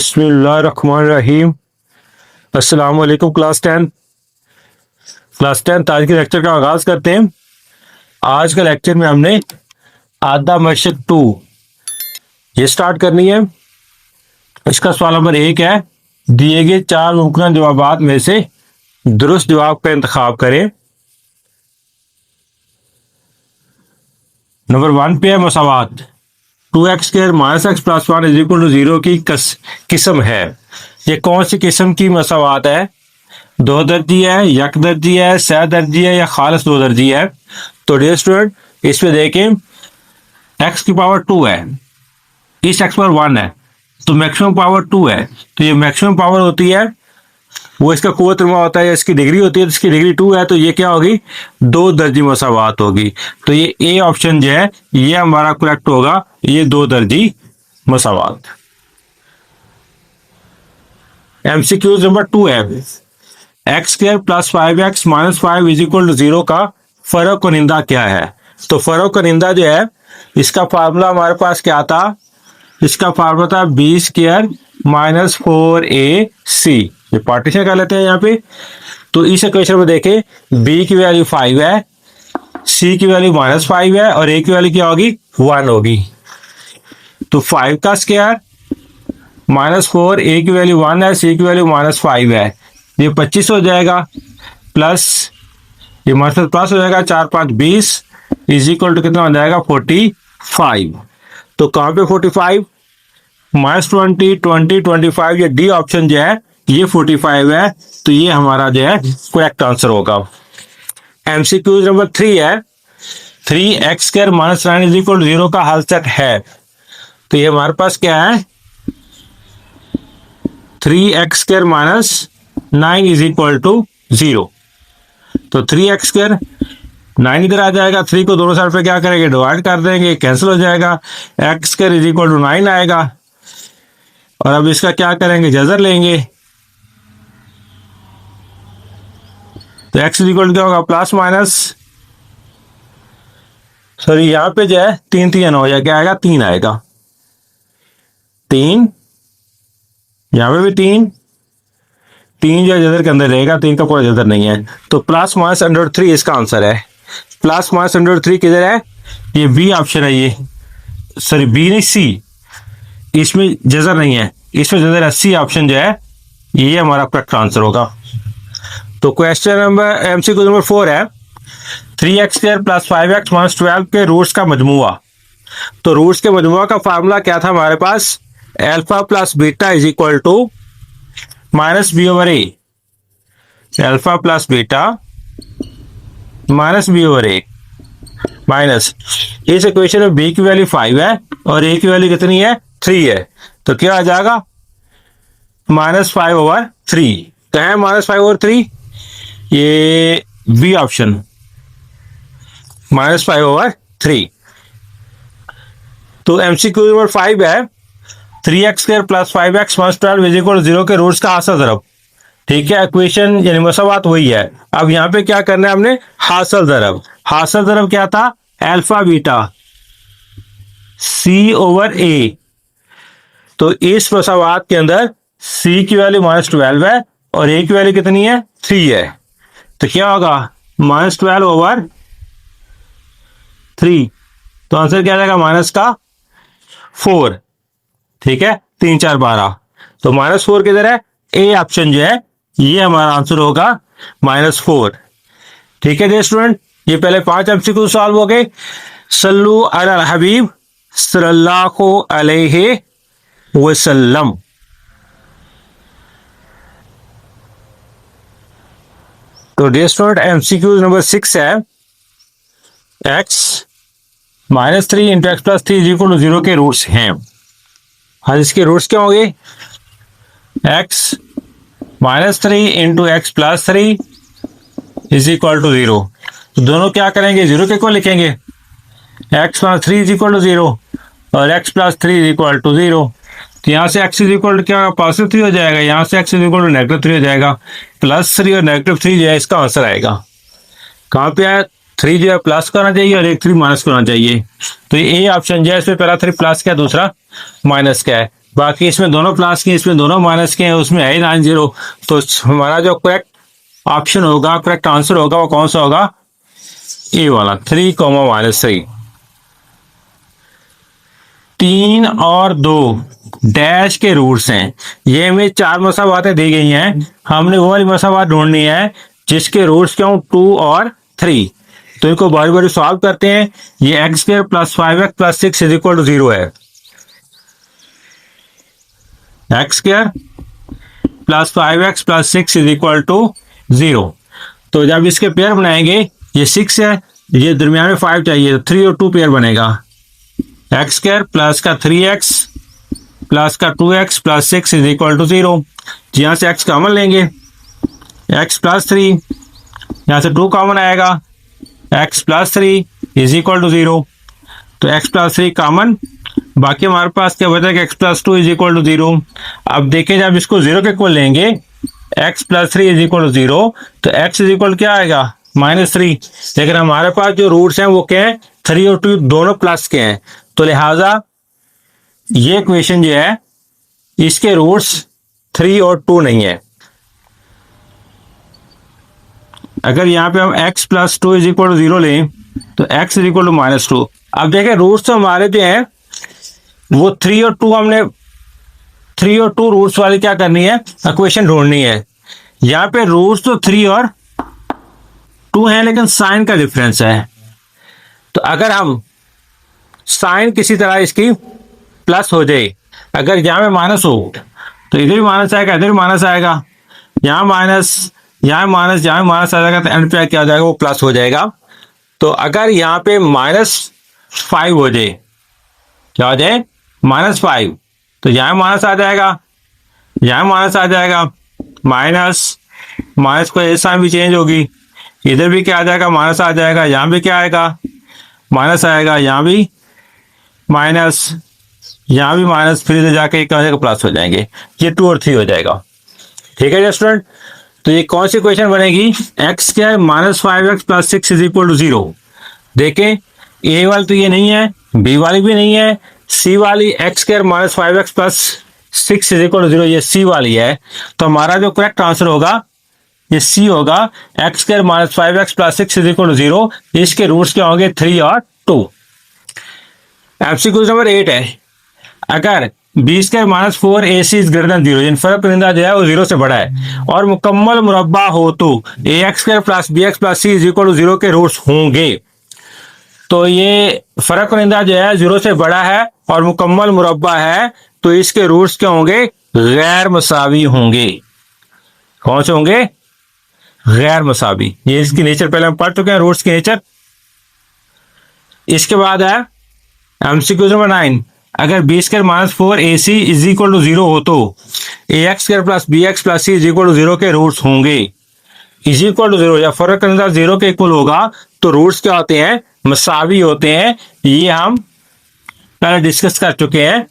बिस्मिल्लाहिर्रहमानिर्रहीम। अस्सलाम वालेकुम क्लास 10 आज के लेक्चर का आगाज करते हैं। आज का लेक्चर में हमने आधा मशक 2 ये स्टार्ट करनी है। इसका सवाल नंबर 1 है, दिए गए 4 मुमकिन जवाबात में से दुरुस्त जवाब का इंतखाब करें। नंबर 1 पे है मसावात। 2x² - x + 1 = 0 की किस्म है। ये कौन सी किस्म की मसावात है? 2 दर्जी है, यक दर्जी है, सह दर्जी है या खालिस 2 दर्जी है? तो डियर स्टूडेंट, इसमें देखें x की पावर 2 है, इस x पर 1 है, तो मैक्सिमम पावर 2 है। तो ये मैक्सिमम पावर होती है, वो इसका कुव्वत नुमा होता है, इसकी डिग्री होती है, तो इसकी डिग्री 2 है, तो ये क्या होगी? 2 दर्जी मसावात होगी। तो ये ए ऑप्शन जो है ये हमारा करेक्ट होगा, ये 2 दर्जी मसावात। MCQ नंबर 2 है, x² + 5x - 5 = 0 का फर्क कनिंदा क्या है? तो फर्क कनिंदा जो है, इसका फार्मूला हमारे पास क्या था? इसका फार्मूला था b² - 4ac। ये पार्टीशन कर लेते हैं यहाँ पे। तो इस इक्वेशन में देखें, b की वैल्यू 5 है, c की वैल्यू -5 है और a की वैल्यू क्या होगी? 1 होगी। तो 5 का स्क्वायर -4, a की वैल्यू 1 है, c की वैल्यू -5 है, ये 25 हो जाएगा, प्लस ये प्लस हो जाएगा 4 5 20 = कितना हो जाएगा? 45। तो कहाँ पे 45? -20 20 25, ये डी ऑप्शन जो है ये 45 है। तो ये हमारा जो है करेक्ट आंसर होगा। MCQ नंबर 3 है, 3x² - 9 = 0 का हल सेट है। तो ये हमारे पास क्या है? 3x² - 9 = 0। तो 3x², 9 इधर आ जाएगा, 3 को दोनों साइड पे क्या करेंगे? डिवाइड कर देंगे, कैंसिल हो जाएगा, x² = 9 आएगा। और अब इसका क्या करेंगे? जजर लेंगे, तो x = क्या होगा? प्लस माइनस, सॉरी यहाँ पे जो है 3 3 हो जाएगा, क्या आएगा? 3 आएगा, 3, यहाँ पे भी 3 जो जजर के अंदर रहेगा, 3 का कोई जजर नहीं है। तो प्लस माइनस √3 इसका आंसर है। प्लस माइनस √3 किधर है? ये बी ऑप्शन है, ये सॉरी बी नहीं सी, इसमें जजर नहीं है, इसमें जजर है, सी ऑप्शन जो है ये हमारा करेक्ट आंसर होगा। तो क्वेश्चन नंबर MCQ नंबर 4 है, 3x² + 5x - 12 के रूट्स का मजमुआ। तो रूट्स के मजमुआ का फार्मूला क्या था हमारे पास? Alpha + beta = -b/a। Alpha + beta -b/a minus, इस इक्वेशन में b की वैल्यू 5 है और a की वैल्यू कितनी है? 3 है। तो क्या आ जाएगा? -5/3। क्या है -5/3? ये बी ऑप्शन, -5/3। तो MCQ नंबर 5 है, 3x² + 5x - 12 = 0 के रूट्स का हासिल ज़रब। ठीक है, इक्वेशन यानी मसावात वही है। अब यहाँ पे क्या करना है हमने? हासिल ज़रब। हासिल ज़रब क्या था? Alpha beta c/a। तो इस मसावात के अंदर c की वैल्यू -12 है और a की वैल्यू कितनी है? 3 है। तो क्या होगा? -12/3। तो आंसर क्या आएगा? -4। ठीक है, 3 4 12। तो -4 किधर है? ए ऑप्शन जो है ये हमारा आंसर होगा, -4। ठीक है जी स्टूडेंट, ये पहले 5 MCQ सॉल्व हो गए। सल्लु अला हबीब सल्लल्लाहु अलैहि वसल्लम। तो डियर स्टूडेंट, MCQ नंबर 6 है, x - 3 × x + 3 = 0 के रूट्स हैं। हाँ, इसके रूट्स क्या होंगे? x - 3 × x + 3 = 0। तो दोनों क्या करेंगे? 0 के को लिखेंगे, x - 3 = 0 और x + 3 = 0। तो यहाँ से x क्या +3 हो जाएगा, यहाँ से x -3 हो जाएगा। +3 और -3 जो है इसका आंसर आएगा। कहाँ पे है? 3 जो है प्लस करना चाहिए और 1 3 माइनस करना चाहिए। तो ये ऑप्शन जो है, इसमें पहला 3 प्लस का, दूसरा माइनस का है। बाकी इसमें दोनों प्लस के, इसमें दोनों माइनस के हैं, उसमें है ही नॉन जीरो। तो हमारा जो करेक्ट ऑप्शन होगा, करेक्ट आंसर होगा, वो कौन सा होगा? ए वाला, 3, -3 और 2 डैश के रूट्स हैं। ये हमें 4 मसावातें दी गई हैं, हमने वो वाली मसावात ढूंढनी है जिसके रूट्स क्या हो 2 और 3। तो इनको बारी बारी सॉल्व करते हैं। ये x² + 5x + 6 = 0 है। x² + 5x + 6 = 0। तो जब इसके पेयर बनाएंगे, ये 6 है, ये दरमियान में 5 चाहिए, तो 3 और 2 पेयर बनेगा। x² प्लस का 3x प्लस का 2x + 6 = 0। यहां से x कॉमन लेंगे, x + 3, यहां से 2 कॉमन आएगा, x + 3 = 0। तो x + 3 कॉमन, बाकी हमारे पास क्या बचा कि x + 2 = 0। अब देखिए जब इसको 0 के इक्वल लेंगे, x + 3 = 0, तो x इक्वल क्या आएगा? -3। लेकिन हमारे पास जो रूट्स हैं वो क्या है? 3 और 2 दोनों प्लस के हैं, तो लिहाजा ये इक्वेशन जो है इसके रूट्स 3 और 2 नहीं है। अगर यहाँ पे हम x + 2 = 0 लें, तो x = -2। अब देखें रूट्स तो हमारे जो हैं वो 3 और 2, हमने 3 और 2 रूट्स वाली क्या करनी है? इक्वेशन ढूंढनी है। यहाँ पे रूट्स तो 3 और 2 हैं, लेकिन साइन का डिफरेंस है। तो अगर हम साइन किसी तरह इसकी प्लस हो जाए, अगर यहाँ में माइनस हो तो इधर भी माइनस आएगा, इधर भी माइनस आएगा, यहाँ माइनस, यहाँ माइनस, यहाँ माइनस आ जाएगा, तो एंड पे क्या हो जाएगा? वो प्लस हो जाएगा। तो अगर यहाँ पे -5 हो जाए, क्या हो जाए? -5, तो यहाँ माइनस आ जाएगा, यहाँ माइनस आ जाएगा, माइनस माइनस को साइन भी चेंज होगी, इधर भी क्या आ जाएगा? माइनस आ जाएगा, यहाँ भी क्या आएगा? माइनस आएगा, यहाँ भी माइनस, यहाँ भी माइनस, फिर इधर जाके क्या हो जाएगा? प्लस हो जाएंगे। ये 2 और 3 हो जाएगा। ठीक है स्टूडेंट, तो ये कौन सी इक्वेशन बनेगी? x² - 5x + 6 = 0। देखें ए वाली तो ये नहीं है, बी वाली भी नहीं है, सी वाली x² - 5x + 6 = 0 ये सी वाली है। तो हमारा जो करेक्ट आंसर होगा ये सी होगा, x² - 5x + 6 = 0। इसके रूट्स क्या होंगे? 3 और 2। एमसीक्यू नंबर 8 है, अगर b² - 4ac > 0, यानी फर्क कनिंदा जो है वो 0 से बड़ा है और मुकम्मल मुरब्बा हो, तो ax² + bx + c = 0 के रूट्स होंगे। तो ये फर्क कनिंदा जो है 0 से बड़ा है और मुकम्मल मुरब्बा है, तो इसके रूट्स क्या होंगे? गैर मसावी होंगे। कौन से होंगे? गैर मसावी। ये इसकी नेचर पहले हम पढ़ चुके हैं, रूट्स की नेचर। इसके बाद है एमसीक्यू नंबर 9, अगर b² - 4ac = 0 हो, तो ax² + bx + c = 0 के रूट्स होंगे। = 0 या फर्क कनिंदा 0 के इक्वल होगा, तो रूट्स क्या होते हैं? मसावी होते हैं। ये हम पहले डिस्कस कर चुके हैं।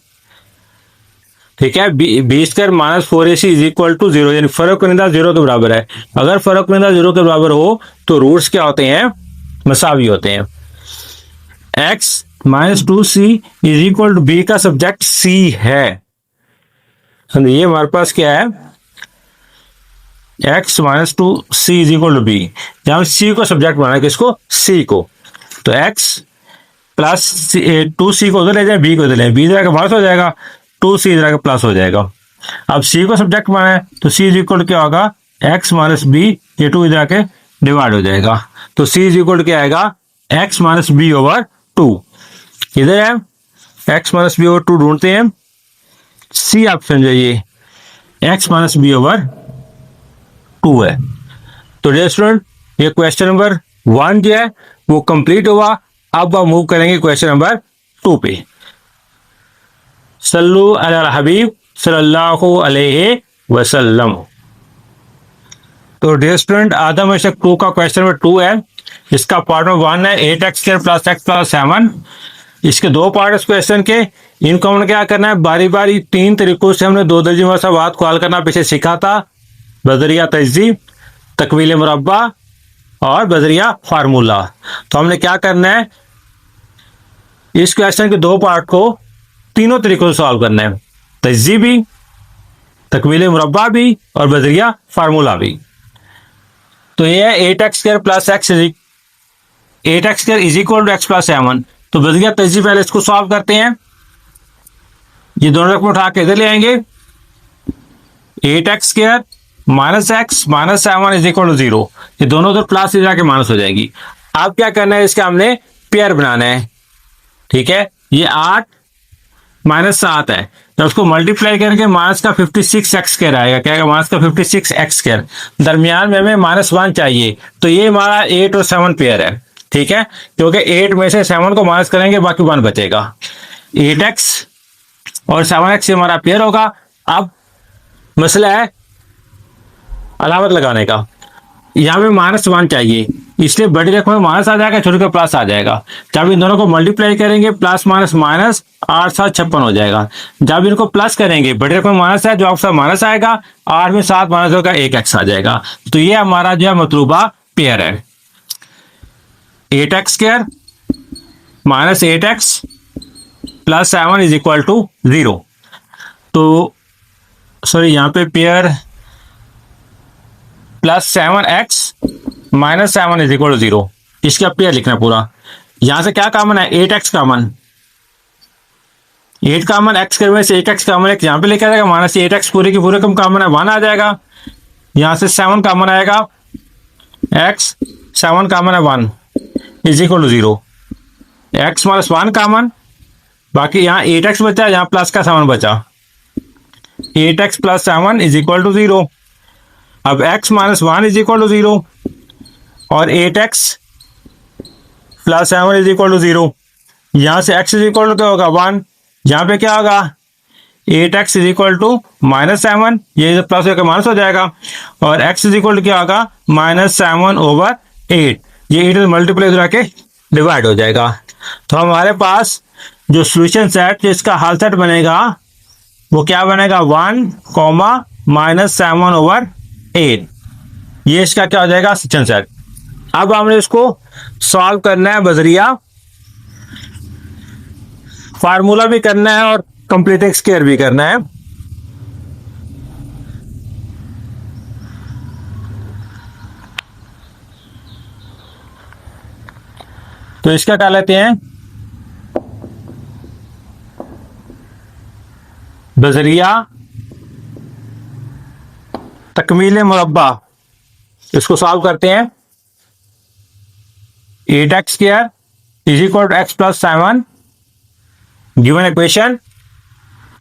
ठीक है, b² - 4ac = 0, यानी फर्क कनिंदा 0 के बराबर है। अगर फर्क कनिंदा 0 के बराबर हो तो रूट्स क्या होते हैं? मसावी होते हैं। x - 2c = b का सब्जेक्ट c है। ये हमारे पास क्या है? x - 2c = b, जहां c को सब्जेक्ट बनाना है, किसको? c को। तो x + 2c को उधर ले जाए, b को उधर ले, b इधर का माइनस हो जाएगा, 2c इधर का प्लस हो जाएगा। अब c को सब्जेक्ट बनाना है, तो c = क्या होगा? x - b, ये 2 इधर के डिवाइड हो जाएगा, तो c = क्या आएगा? x - b/2। इधर है x - b/2 ढूंढते हैं, सी ऑप्शन जो ये x - b/2 है। तो डियर स्टूडेंट, ये क्वेश्चन नंबर 1 जो है वो कंप्लीट हुआ। अब हम मूव करेंगे क्वेश्चन नंबर 2 पे। सल्लु अला हबीब सल्लल्लाहु अलैहि वसल्लम। तो डियर स्टूडेंट, आदम मशक 2 का क्वेश्चन नंबर 2 है। इसका पार्ट नंबर 1 है 8x² + x + 7। इसके 2 पार्ट इस क्वेश्चन के। इनको हमने क्या करना है? बारी बारी 3 तरीकों से हमने 2 दर्जे मसावात को हल करना पीछे सीखा था। बजरिया तजदीद, तकमील मुरब्बा और बजरिया फार्मूला। तो हमने क्या करना है? इस क्वेश्चन के 2 पार्ट को तीनों तरीकों से सॉल्व करना है। तजी भी, तकमील मुरब्बा भी और बजरिया फार्मूला भी। तो ये है 8x² plus x 8x² is equal to x plus 7। तो बजरिया तजी पहले इसको सॉल्व करते हैं। ये दोनों रकम उठा के इधर ले आएंगे। 8x² minus x minus 7 is equal to 0। ये दोनों उधर प्लस से जाके माइनस हो जाएगी। अब क्या करना है, इसका हमने पेयर बनाना है। ठीक है, ये 8 माइनस 7 है, तो उसको मल्टीप्लाई करके माइनस का 56x² आएगा। क्या आएगा? माइनस का 56x²। दरमियान में हमें -1 चाहिए, तो ये हमारा 8 और 7 पेयर है। ठीक है, क्योंकि 8 में से 7 को माइनस करेंगे, बाकी 1 बचेगा। 8x और 7x हमारा पेयर होगा। अब मसला है अलामत लगाने का। यहाँ पे -1 चाहिए, इसलिए बड़ी रकम में माइनस आ जाएगा, छोटे का प्लस आ जाएगा। जब इन दोनों को मल्टीप्लाई करेंगे प्लस माइनस माइनस 8 7 56 हो जाएगा। जब इनको प्लस करेंगे बड़ी रकम में माइनस है, जो आपका माइनस आएगा, 8 में 7 माइनस होगा, 1x आ जाएगा। तो ये हमारा जो है मतलूबा पेयर है। 8x² minus 8x plus 7 is equal to 0। तो सॉरी, यहाँ पे pair plus 7x minus 7 is equal to 0। इसका पेयर लिखना पूरा। यहां से क्या कॉमन है? 8x कॉमन, 8 कॉमन, x में से 1x कॉमन, एक यहाँ पे लेके आ जाएगा, माइनस 8x पूरे की पूरे कम कॉमन है, 1 आ जाएगा। यहां से 7 कॉमन आएगा, x 7 कॉमन है, 1 is equal to 0। x minus 1 common, बाकी यहाँ 8x बचा, यहाँ प्लस का 7 बचा। 8x plus 7 is equal to 0। अब x minus 1 is equal to 0 और 8x plus 7 is equal to 0। यहां से x इज इक्वल टू क्या होगा? 1। यहाँ पे क्या होगा? 8x is equal to minus 7, ये प्लस होकर माइनस हो जाएगा, और x इज इक्वल टू क्या होगा? -7 ओवर 8। ये 8 मल्टीप्लाई करा के डिवाइड हो जाएगा। तो हमारे पास जो सोल्यूशन सेट, जिसका हल सेट बनेगा, वो क्या बनेगा? 1, -7 ओवर 8। ये इसका क्या हो जाएगा? Solution set. अब हमने इसको सॉल्व करना है, बजरिया फार्मूला भी करना है और कंप्लीट स्क्वायर भी करना है। तो इसका क्या लेते हैं? बजरिया तकमील मुरब्बा, इसको सॉल्व करते हैं। 8x² is equal to x plus 7 given equation.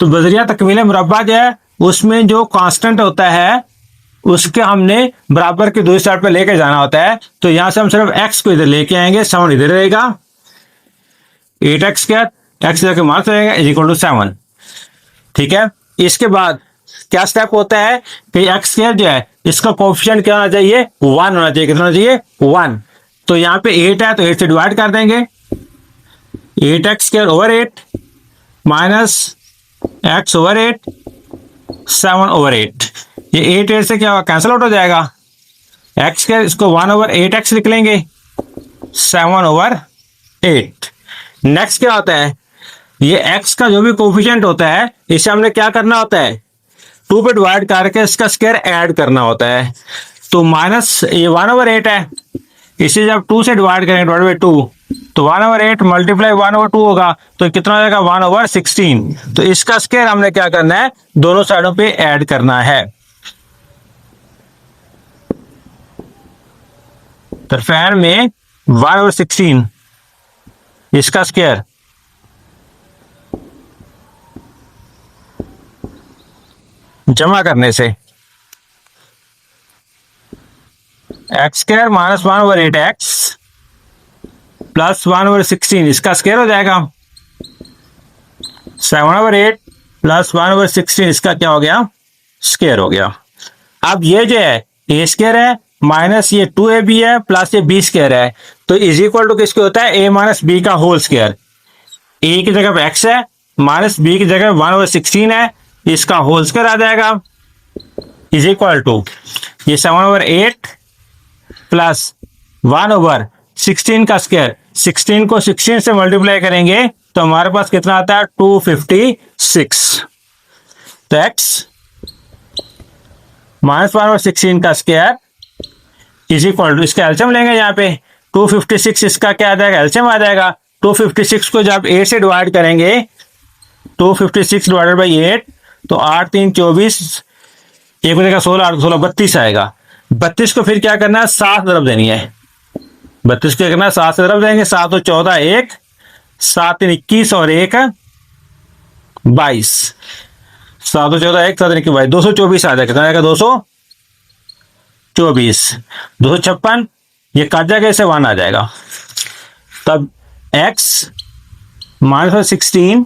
तो बजरिया तकमील मुरब्बा जो है, उसमें जो कांस्टेंट होता है उसके हमने बराबर के दूसरी साइड पे लेके जाना होता है। तो यहां से हम सिर्फ x को इधर लेके आएंगे, 7 इधर रहेगा, 8x² x जाके मार्क्स रहेगा इज इक्वल टू 7। ठीक है, इसके बाद क्या स्टेप होता है कि x² जो है, इसका कोएफिशिएंट क्या होना चाहिए? 1 होना चाहिए। कितना होना चाहिए? 1। तो यहाँ पे 8 है, तो 8 से डिवाइड कर देंगे। 8x² over 8 minus x over 8 7 over 8। ये 8 से क्या होगा? कैंसिल आउट हो जाएगा। x², इसको 1 ओवर 8x लिख लेंगे, 7 ओवर 8। नेक्स्ट क्या होता है? ये x का जो भी कोएफिशिएंट होता है, इसे हमने क्या करना होता है? 2 पे डिवाइड करके इसका स्क्वायर ऐड करना होता है। तो माइनस ये 1 ओवर 8 है, इसे जब 2 से डिवाइड करेंगे, डिवाइड बाई 2, तो 1 ओवर 8 मल्टीप्लाई 1 ओवर 2 होगा, तो कितना हो जाएगा? 1 ओवर 16। तो इसका स्क्वायर हमने क्या करना है? दोनों साइडों पे ऐड करना है। तरफेन में 1 ओवर 16 इसका स्क्वायर, जमा करने से x² minus 1 over 8x plus 1 over 16 इसका स्क्वायर हो जाएगा। 7 ओवर 8 प्लस 1 ओवर 16 इसका क्या हो गया? स्क्वायर हो गया। अब ये जो है a स्क्वायर है माइनस ये 2ab है प्लस ये b स्क्वायर है, तो इज इक्वल टू किसके होता है? a माइनस b का होल स्क्वायर। a की जगह पर x है, माइनस b की जगह 1 ओवर 16 है, इसका होल स्क्वायर आ जाएगा, इज इक्वल टू ये 7 ओवर 8 प्लस 1 ओवर 16 का स्क्वायर। 16 को 16 से मल्टीप्लाई करेंगे तो हमारे पास कितना आता है? 256। तो x -1/16 का स्क्वायर इज इक्वल टू, इसका एलसीएम लेंगे यहाँ पे 256, इसका क्या आ जाएगा, एलसीएम आ जाएगा। 256 को जब 8 से डिवाइड करेंगे, 256 डिवाइडेड बाई 8, तो 8 3 24, एक बचेगा 16, 8 16 32 आएगा। 32 को फिर क्या करना है, 7 तरफ देनी है। 32 को क्या करना है, 7 से तरफ देंगे। 7 और 14 1, 7 3 21 और 1 22, 7 और 14 1, 7 3 22, 224 आ जाएगा। कितना आएगा, 224। 256 ये काट जाएगा, इसे 1 आ जाएगा। तब x -16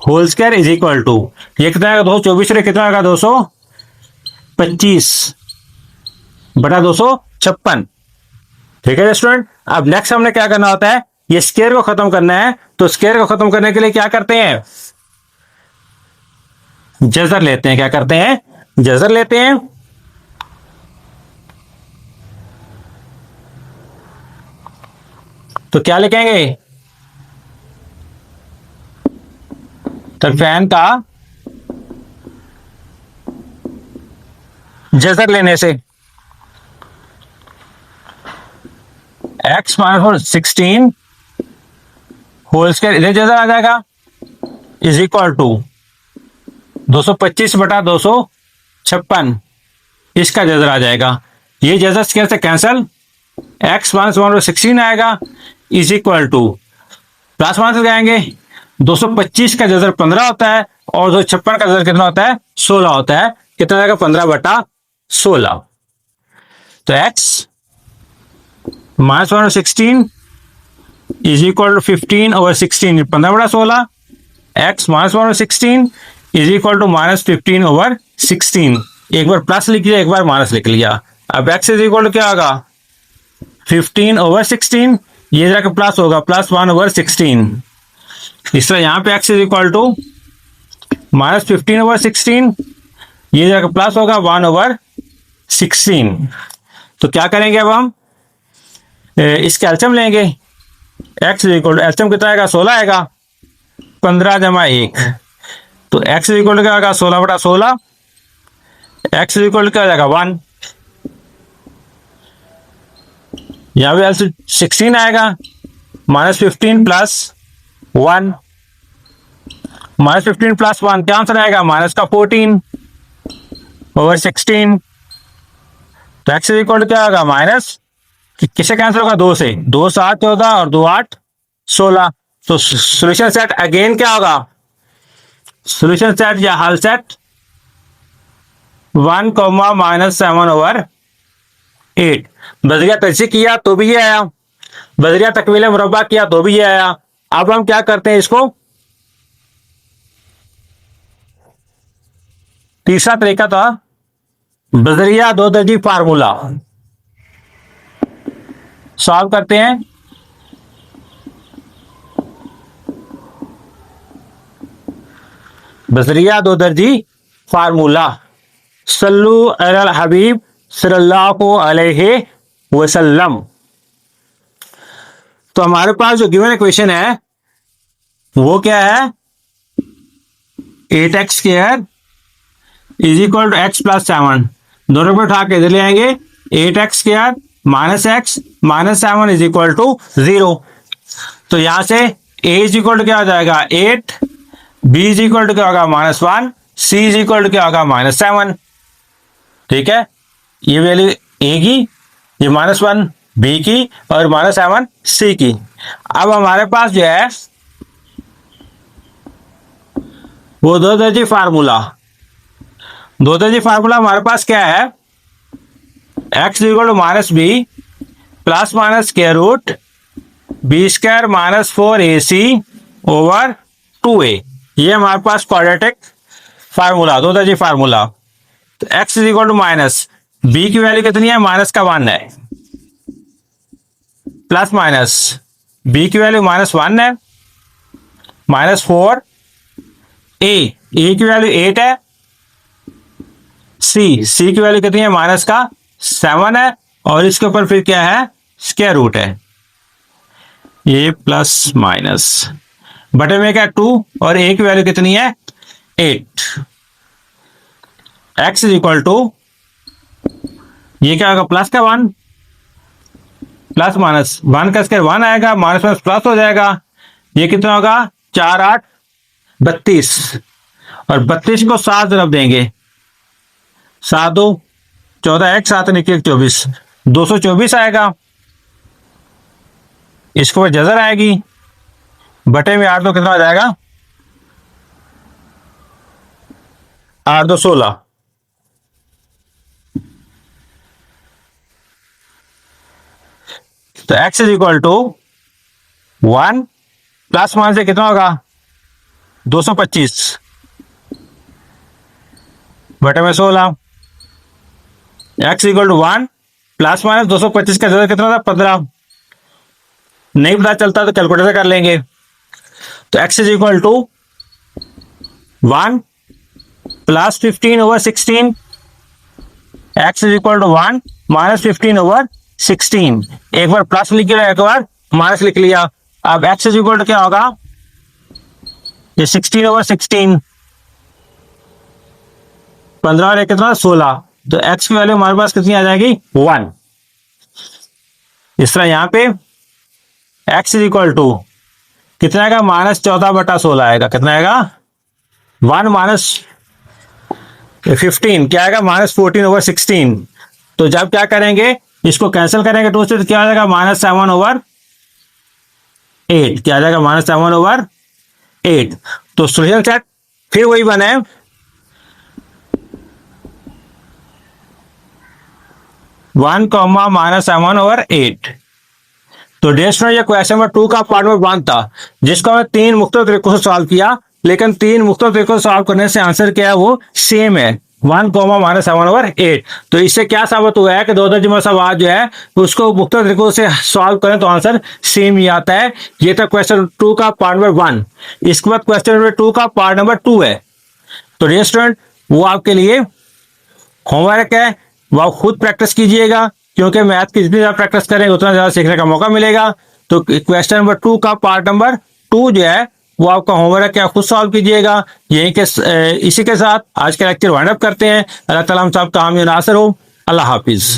whole square is equal to, ये कितना आएगा, 224 से कितना आएगा, 225 बटा 256। ठीक है स्टूडेंट। अब नेक्स्ट हमने क्या करना होता है, ये स्क्वायर को खत्म करना है। तो स्क्वायर को खत्म करने के लिए क्या करते हैं, जजर लेते हैं। क्या करते हैं, जजर लेते हैं। तो क्या लिखेंगे, तो फैन का जजर लेने से x -16 होल स्क्वायर, इधर जजर आ जाएगा, इज इक्वल टू 225 बटा 256, इसका जजर आ जाएगा। ये जजर स्क्वायर से कैंसल, x -1/16 आएगा, is equal two plus one से जाएंगे, 225 का जजर 15 होता है और 256 का जजर कितना होता है, 16 होता है। कितना आएगा, 15 बटा 16। तो x -1/16 इज इक्वल टू 15/16, 15 बटा 16। x -1/16 is equal to -15/16। एक बार प्लस लिख लिया, एक बार माइनस लिख लिया। अब x इज इक्वल टू क्या होगा, 15/16, ये जाकर प्लस होगा, +1/16। इस तरह यहाँ पे x इज इक्वल टू -15/16, ये जाकर प्लस होगा 1/16। तो क्या करेंगे, अब हम इसका एलसीएम लेंगे। x is equal to, LCM कितना आएगा, 16 आएगा, 15 जमा 1, तो x इज इक्वल टू क्या आएगा, 16 बटा 16। x इज इक्वल टू क्या हो जाएगा, 1। यहाँ पे 16 आएगा, -15 प्लस 1, -15 प्लस 1 क्या आंसर आएगा, -14/16। तो x इज इक्वल टू क्या होगा, माइनस, किससे कैंसिल होगा, 2 से, 2 7 14 और 2 8 16। तो सॉल्यूशन सेट अगेन क्या होगा, सॉल्यूशन सेट या हल सेट 1, -7/8। बजरिया तरसी किया तो भी ये आया, बजरिया तकमील मुरब्बा किया तो भी ये आया। अब हम क्या करते हैं, इसको तीसरा तरीका था बजरिया दो दर्जी फार्मूला, सॉल्व करते हैं। बजरिया दो दर्जी फार्मूला, सल्लू अलल हबीब सल्लल्लाहु अलैहि वसल्लम। तो हमारे पास जो गिवन इक्वेशन है वो क्या है, 8x² is equal to x + 7, दोनों को उठा के इधर ले आएंगे, 8x² -x -7 is equal to 0। तो यहां से a इज इक्वल टू क्या हो जाएगा, 8, b इज इक्वल टू क्या होगा, -1, c इज इक्वल टू क्या होगा, -7। ठीक है, ये वैल्यू a की, ये -1 b की और -7 c की। अब हमारे पास जो है वो दो दर्जी फार्मूला, दो दर्जी फार्मूला हमारे पास क्या है, x equal to -b plus minus square root b² - 4ac/2a, ये हमारे पास क्वाड्रेटिक फार्मूला, दो दर्जी फार्मूला। तो x is equal to minus, b की वैल्यू कितनी है, -1 है, प्लस माइनस b की वैल्यू -1 है, -4, a की वैल्यू 8 है, c की वैल्यू कितनी है, -7 है, और इसके ऊपर फिर क्या है, स्क्वायर रूट है, ये प्लस माइनस बटे में क्या 2, और a की वैल्यू कितनी है, 8। x इज इक्वल टू, ये क्या होगा, प्लस का 1 प्लस माइनस 1 का स्क्वायर 1 आएगा, माइनस माइनस प्लस हो जाएगा, ये कितना होगा 4 8 32, और 32 को 7 तरफ देंगे, 7 2 14, 1 7 निकले 24, 224 आएगा। इसके ऊपर जजर आएगी, बटे में 8 2 कितना हो जाएगा, 8 2 16। तो x is equal to 1 plus one से कितना होगा 225 बटे में 16। x equal to 1 plus minus 225 का जगह कितना था 15, नहीं पता चलता तो कैलकुलेटर कर लेंगे। तो x is equal to 1 plus 15 over 16, x is equal to 1 minus 15 over 16, एक बार प्लस लिख लिया एक बार माइनस लिख लिया। अब x इज इक्वल टू क्या होगा, ये 16 ओवर 16, 15 और एक कितना 16, तो x की वैल्यू हमारे पास कितनी आ जाएगी 1। इस तरह यहां पे x इज इक्वल टू कितना आएगा माइनस 14 बटा 16 आएगा, कितना आएगा 1 माइनस 15 क्या आएगा माइनस 14 ओवर 16। तो जब क्या करेंगे इसको कैंसिल करेंगे तो उससे क्या आ जाएगा माइनस 7 ओवर 8, क्या आ जाएगा माइनस 7 ओवर 8। तो सोल्यूशन सेट फिर वही बने, वन कॉमा माइनस 7 ओवर 8। तो डियर स्टूडेंट ये क्वेश्चन नंबर 2 का पार्ट नंबर 1 था, जिसको हमने 3 मुख्तलिफ तरीकों से सॉल्व किया, लेकिन 3 मुख्तलिफ तरीकों से सॉल्व करने से आंसर क्या है वो सेम है, 1 कॉमा माइनस 7 ओवर 8। तो इससे क्या साबित हुआ है कि दो दर्जमा सवाल जो है उसको मुख्तलिफ तरीकों से सॉल्व करें तो आंसर सेम ही आता है। ये था क्वेश्चन 2 का पार्ट नंबर 1। इसके बाद क्वेश्चन नंबर 2 का पार्ट नंबर 2 है। तो डियर स्टूडेंट वो आपके लिए होमवर्क है, वो आप खुद प्रैक्टिस कीजिएगा, क्योंकि मैथ की जितनी ज़्यादा प्रैक्टिस करेंगे उतना ज़्यादा सीखने का मौका मिलेगा। तो क्वेश्चन नंबर 2 का पार्ट नंबर 2 जो है वो आपका होमवर्क है, आप खुद सॉल्व कीजिएगा। यही के इसी के साथ आज का लेक्चर वाइंड अप करते हैं। अल्लाह ताला हम सब काम नासर हो। अल्लाह हाफिज़।